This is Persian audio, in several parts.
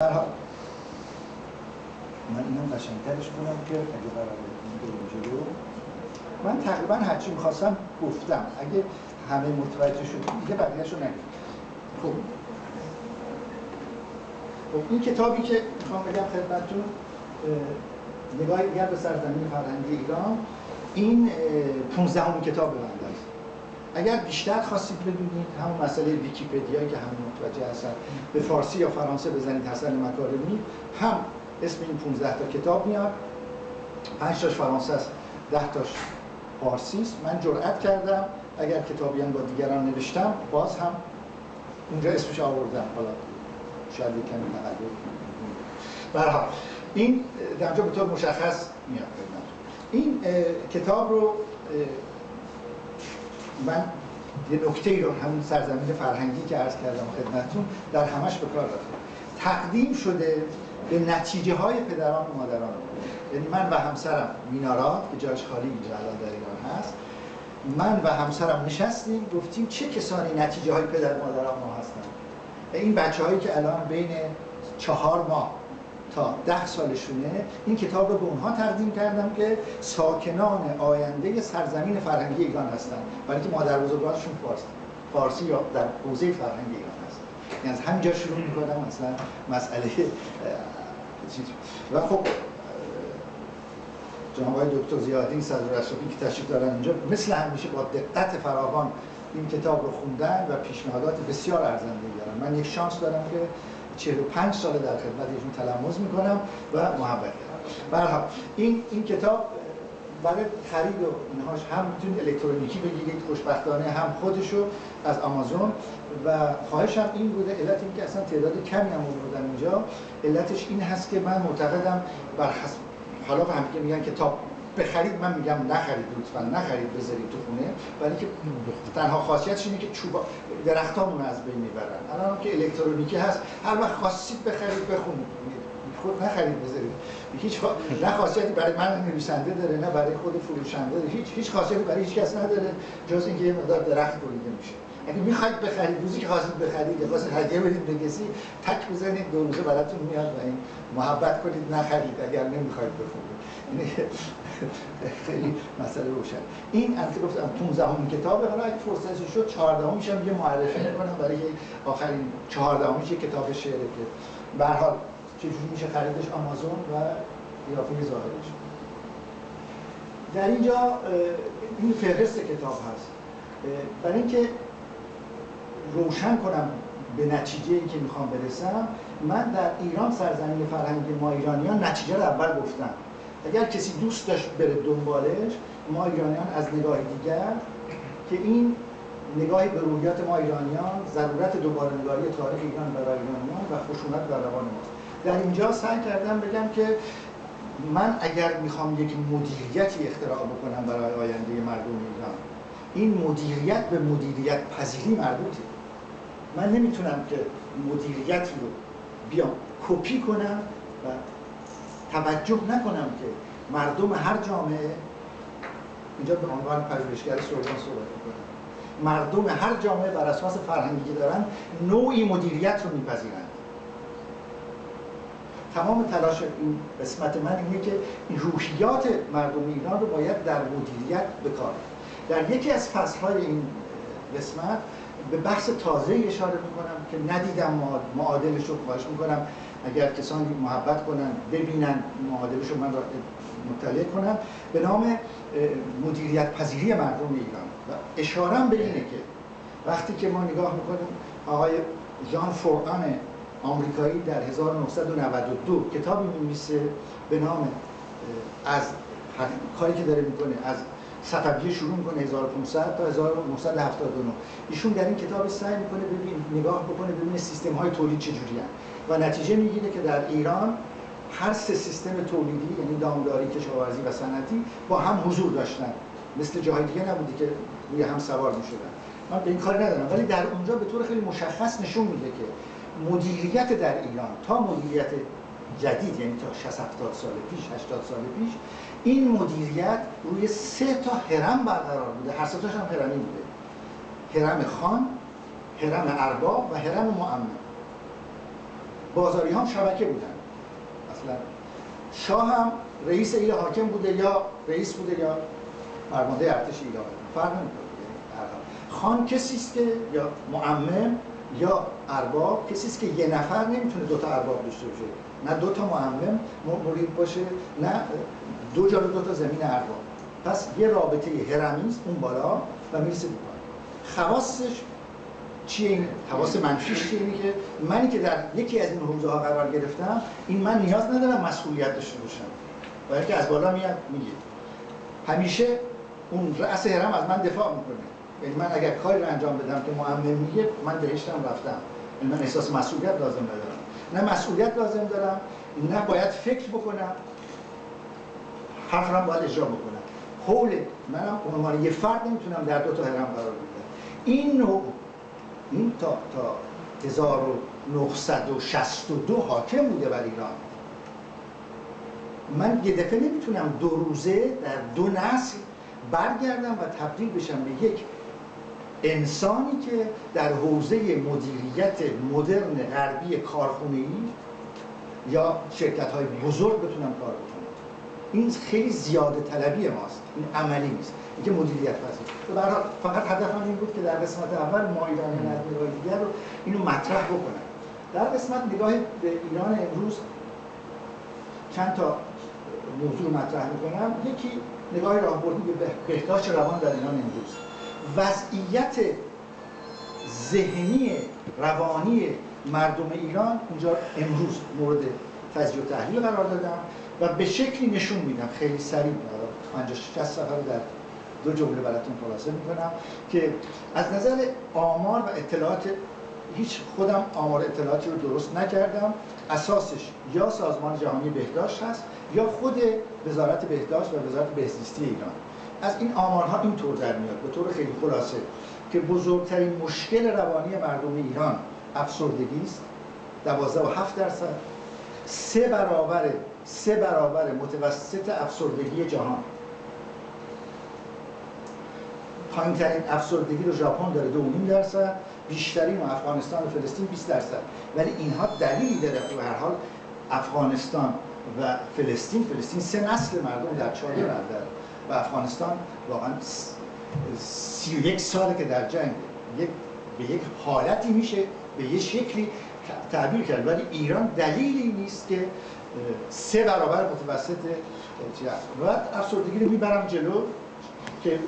برحال من اینم قشنگترش کنم که اگه قراره این جلو من تقریبا هرچی میخواستم گفتم. اگه همه متوجه شدید دیگه بقیه‌شو نگید. خب این کتابی که میخوام بگم خدمتتون نگاهی دیگر به سرزمین فرهنگی ایران، این 15مین کتاب بنده است. اگر بیشتر خواستید بدونید همون مسئله ویکی‌پدیا که همه متوجه هستن، به فارسی یا فرانسه بزنید حسن مکارمی، هم اسم این 15 تا کتاب میاد، 5 تاش فرانسه است، 10 تاش فارسی است. من جرئت کردم اگر کتابی هم با دیگران نوشتم باز هم اونجا اسمش آوردم، حالا شاید یک کمی تغییر. به هر حال این در اونجا به طور مشخص میاد. این کتاب رو من یه نکته‌ای رو همون سرزمین فرهنگی که عرض کردم خدمتتون در همش به کار رفته. تقدیم شده به نتیجه‌های پدران و مادران. یعنی من و همسرم مینارات که جاش خالی اینجا الان در ایران هست، من و همسرم نشستیم گفتیم چه کسانی نتیجه‌های پدر و مادران ما هستن. این بچه‌هایی که الان بین 4 ماه تا 10 سالشونه، این کتاب رو به اونها تقدیم کردم که ساکنان آینده سرزمین فرهنگی ایران هستن، برای که مادر بزرگانشون فارسی یا در حوزه فرهنگی ایران هستن. یعنی از همینجا شروع می‌کنم مثلا مسئله چیز. و خب جناب آقای دکتر ضیاءالدین صدرالرشیدی که تشریف دارن اینجا مثل همیشه با دقت فراوان این کتاب رو خوندن و پیشنهادات بسیار ارزنده دارن. من یک شانس دارم که 45 سال در خدمت ایشون تلمذ میکنم و محبت دارم. به هر حال این کتاب برای خرید و اینهاش هم میتونید الکترونیکی بگیرید خوشبختانه، هم خودشو از آمازون. و خواهشم این بوده، علت این که اصلا تعداد کمی هم آوردم اینجا، علتش این هست که من معتقدم بر حسب حالا هم که میگن کتاب بخرید، من میگم نخرید، لطفا نخرید، بذارید تو خونه، ولی که تنها خاصیتش اینه که درختامون از بین میبرن. الان که الکترونیکی هست، هر وقت خواستید بخرید بخونید، خود نخرید بذارید. هیچ نه خاصیتی برای من نویسنده داره، نه برای خود فروشنده داره، هیچ خاصیتی برای هیچ کس نداره جز اینکه یه مقدار درخت بریده میشه. اگه میخواید بخرید، روزی که خواستید بخرید، خواستید هدیه بدید به کسی، تک بزنید 2 روزه براتون میاد و این محبت کنید، نخرید اگر نمیخواید بخونید. این خیلی مسئله روشن. این البته گفتم 15مین کتابه، حالا اگه فرصتی شد 14مش هم یه معرفی میکنم برای آخرین 14مش یه کتاب شعره که به هر حال چجوری میشه خریدش آمازون و قیافه ظاهرش. در اینجا این فهرست کتاب هست برای اینکه روشن کنم به نتیجه‌ای که میخوام برسم. من در ایران سرزمین فرهنگی ما ایرانیان نتیجه رو اول گفتم. اگر کسی دوست داشت بره دنبالش، ما ایرانیان از نگاه دیگر که این نگاهی به رویات ما ایرانیان، ضرورت دوباره نگاری تاریخ ایران برای ایرانیان و خشونت بر روان ما. در اینجا سعی کردم بگم که من اگر میخوام یک مدیریتی اختراع بکنم برای آینده مردم ایران، این مدیریت به مدیریت پذیری مربوطه. من نمیتونم که مدیریتی رو بیام کپی کنم و توجه نکنم که مردم هر جامعه، اینجا به عنوان پژوهشگر سوربن صحبت میکنم، مردم هر جامعه بر اساس فرهنگی دارن نوعی مدیریت رو میپذیرند. تمام تلاش این قسمت من اینه که این روحیات مردم ایران رو باید در مدیریت بکار. در یکی از فصل‌های این قسمت به بحث تازه اشاره میکنم که ندیدم، معادلش رو خواهش میکنم اگر کسانی محبت کنن ببینن معادلش رو من را مطلع کنم، به نام مدیریت پذیری مردم ایران. و اشارم به اینه که وقتی که ما نگاه میکنیم آقای ژان فوران آمریکایی در 1992 کتابی می‌نویسه به نام از کاری که داره میکنه از صفویه شروع میکنه 1500 تا 1979. ایشون در این کتاب سعی میکنه نگاه بکنه ببینه سیستم های تولید چجوری هست و نتیجه میگیره که در ایران هر 3 سیستم تولیدی، یعنی دامداری، کشاورزی و صنعتی، با هم حضور داشتن. مثل جاهای دیگه نبودی که روی هم سوار میشدن. من به این کاری ندارم، ولی در اونجا به طور خیلی مشخص نشون میده که مدیریت در ایران تا مدیریت جدید، یعنی تا 60-70 سال پیش، 80 سال پیش، این مدیریت روی 3 تا هرم برقرار بوده. هر 3 تاش هم هرمی بوده: هرم خان، هرم ارباب و هرم مؤمن. بازاری هم شبکه بودن. اصلا شاه هم رئیس ایل حاکم بوده یا رئیس بوده یا فرمانده ارتش ایران، فرق نمی‌کنه. خان کسی است که یا معمم یا ارباب، کسی است که یه نفر نمیتونه دو تا ارباب داشته باشه، نه دو تا معمم مرید باشه، نه دو جا رو دو تا زمین ارباب. پس یه رابطه هرمی است اون بالا و میرسه به پایین. خواستش چیه؟ این خواست منفیش چیه؟ اینه که منی که در یکی از این حوزه ها قرار گرفتم، این من نیاز ندارم مسئولیت داشته باشم، باید که از بالا میاد میگه. همیشه اون رأس هرم از من دفاع میکنه. یعنی من اگر کاری رو انجام بدم که معمم میگه من بهشتم رفتم، یعنی من احساس مسئولیت لازم ندارم. نه مسئولیت لازم دارم، نه باید فکر بکنم، حرفم باید اجرا بکنم. حول منم به عنوان یه فرد نمیتونم در دو تا هرم قرار بگیرم. این تا 1962 حاکم بوده بر ایران. من یه دفعه نمیتونم 2 روزه در 2 نسل برگردم و تبدیل بشم به یک انسانی که در حوزه مدیریت مدرن غربی کارخونه‌ای یا شرکت‌های بزرگ بتونم کار بکنم. این خیلی زیاده طلبی ماست، این عملی نیست، اینکه مدیریت پذیر. به هر حال فقط هدفم این بود که در قسمت اول ما ایرانیان از نگاه دیگر رو اینو مطرح بکنم. در قسمت نگاه به ایران امروز چند تا موضوع مطرح میکنم. یکی نگاه راهبردی به بهداشت روان در ایران امروز. وضعیت ذهنی روانی مردم ایران اینجا امروز مورد تجزیه و تحلیل قرار دادم و به شکلی نشون میدم خیلی سریع 50-60 صفحه رو در 2 جمله براتون خلاصه میکنم که از نظر آمار و اطلاعات هیچ خودم آمار اطلاعاتی رو درست نکردم، اساسش یا سازمان جهانی بهداشت هست یا خود وزارت بهداشت و وزارت بهزیستی ایران. از این آمارها اینطور در میاد به طور خیلی خلاصه که بزرگترین مشکل روانی مردم ایران افسردگی است، 12.7%، 3 برابر متوسط افسردگی جهان. پایین‌ترین افسردگی رو ژاپن داره 2.5%، بیشترین و افغانستان و فلسطین 20%. ولی اینها دلیلی داره که به هر حال افغانستان و فلسطین 3 نسل مردم در چاه دارن و افغانستان واقعا 31 ساله که در جنگ به یک حالتی میشه به یه شکلی تعبیر کرد، ولی ایران دلیلی نیست که 3 برابر متوسط و افسردگی رو میبرم جلو که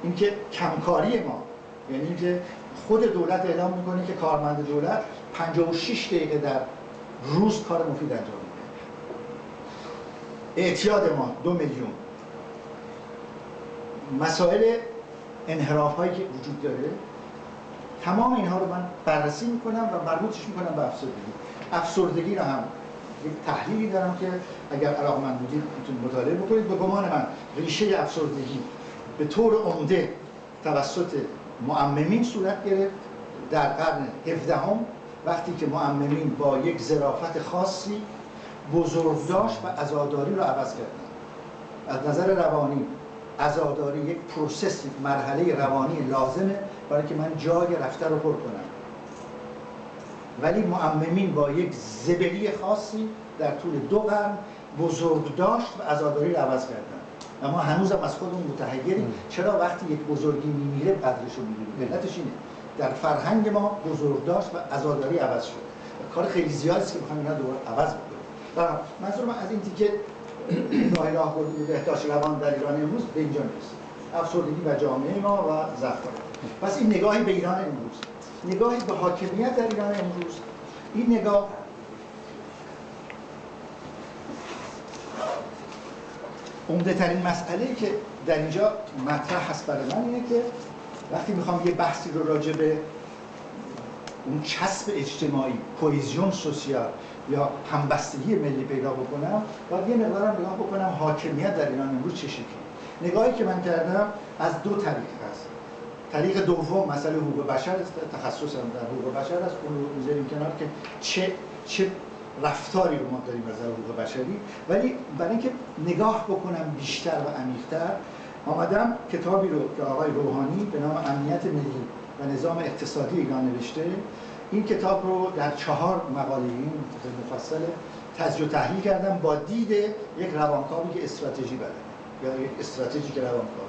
اینکه کمکاری ما، یعنی اینکه خود دولت اعلام میکنه که کارمند دولت 56 دقیقه در روز کار مفید انجام میده. اعتیاد ما 2 میلیون. مسائل انحراف هایی که وجود داره، تمام اینها رو من بررسی میکنم و مربوطش میکنم به افسردگی. افسردگی رو هم یک تحلیلی دارم که اگر علاقه‌مند بودید میتونید مطالعه بکنید. به گمان من ریشه افسردگی به طور عمده توسط معممین صورت گرفت در قرن 17 وقتی که معممین با یک ظرافت خاصی بزرگداشت و عزاداری رو عوض کردن. از نظر روانی عزاداری یک پروسس، یک مرحله روانی لازمه برای که من جای رفته رو پر کنم، ولی معممین با یک زبلی خاصی در طول 2 قرن بزرگداشت و عزاداری رو عوض کردن. و ما هنوزم از خودمون متحیریم چرا وقتی یک بزرگی میمیره قدرش رو میدونیم. علتش اینه در فرهنگ ما بزرگداشت و عزاداری عوض شد. کار خیلی زیادی است که بخوام اینا دوباره عوض بکنیم. منظور من از این که نگاه راهبردی به بهداشت روان در ایران امروز به اینجا میرسه. افسردگی و جامعه ما و ضعف. پس این نگاهی به ایران امروز، نگاهی به حاکمیت در ایران امروز. این نگاه عمده ترین مسئله‌ای که در اینجا مطرح هست برای من اینه که وقتی میخوام یه بحثی رو راجع به اون چسب اجتماعی، کوهیزیون سوسیال یا همبستگی ملی پیدا بکنم، باید یه مقدارم نگاه بکنم حاکمیت در ایران امروز چه شکلی. نگاهی که من کردم از 2 طریق هست. طریق دوم مسئله حقوق بشر است، تخصصم در حقوق بشر است، اون رو میذاریم کنار که چه رفتاری رو ما داریم از حقوق بشری. ولی برای اینکه نگاه بکنم بیشتر و عمیق‌تر، آمدم کتابی رو که آقای روحانی به نام امنیت ملی و نظام اقتصادی ایران نوشته این کتاب رو در 4 مقاله مفصل تجزیه و تحلیل کردم با دید یک روانکاوی که استراتژی بلده یا یک استراتژیک روانکاو.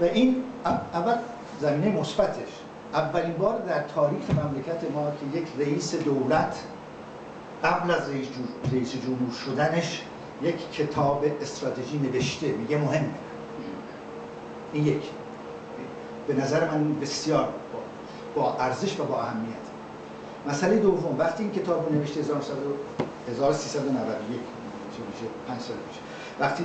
و این اول زمینه مثبتش اولین بار در تاریخ مملکت ما که یک رئیس دولت قبل از رئیس جمهور شدنش یک کتاب استراتژی نوشته، میگه مهمه. این یک به نظر من بسیار با ارزش و با اهمیت. مسئله دوم، وقتی این کتاب رو نوشته 1391 چه میشه 5 سال پیش، وقتی